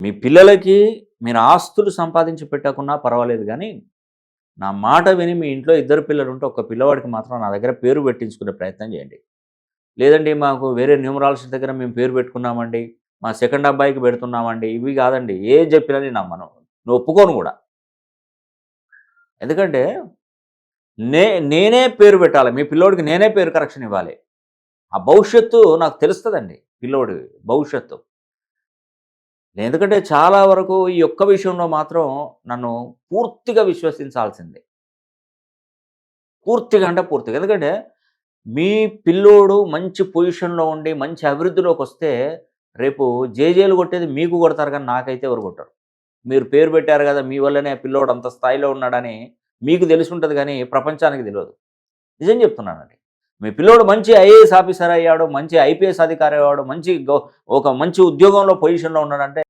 మీ పిల్లలకి మీరు ఆస్తులు సంపాదించి పెట్టకున్నా పర్వాలేదు గానీ, నా మాట విని మీ ఇంట్లో ఇద్దరు పిల్లలుంటే ఒక్క పిల్లవాడికి మాత్రం నా దగ్గర పేరు పెట్టించుకునే ప్రయత్నం చేయండి. లేదండి మాకు వేరే న్యూమరాలజిస్ట్ దగ్గర మేము పేరు పెట్టుకున్నామండి. మా సెకండ్ అబ్బాయికి పెడుతున్నామండి. ఇవి కాదండి. ఏది చెప్పినా నేను నమ్మను. నేను ఒప్పుకోను గూడా. ఎందుకంటే నే నేనే పేరు పెట్టాలి. మీ పిల్లోడికి నేనే పేరు కరెక్షన్ ఇవ్వాలి. ఆ భవిష్యత్తు నాకు తెలుస్తదండి పిల్లోడి భవిష్యత్తు. ఎందుకంటే చాలా వరకు ఈ ఒక్క విషయంలో మాత్రం నన్ను పూర్తిగా విశ్వసించాల్సిందే. పూర్తిగా అంటే పూర్తిగా. ఎందుకంటే మీ పిల్లోడు మంచి పొజిషన్‌లో ఉండి మంచి అభివృద్ధిలోకొస్తే రేపు జేజేలు కొట్టేది మీకు కొడతారు గానీ నాకైతే ఎవరు కొట్టరు. మీరు పేరు పెట్టారు గదా! మీ వల్లనే ఆ పిల్లోడు అంత స్థాయిలో ఉన్నాడని మీకు తెలిసుంటది గానీ ప్రపంచానికి తెలవదు. నిజం చెప్తున్నానండి. మీ పిల్లోడు మంచి ఐఏఎస్ ఆఫీసర్ అయ్యాడు, మంచి ఐపీఎస్ అధికారి అయ్యాడు, ఒక మంచి ఉద్యోగంలో పొజిషన్‌లో ఉన్నాడంటే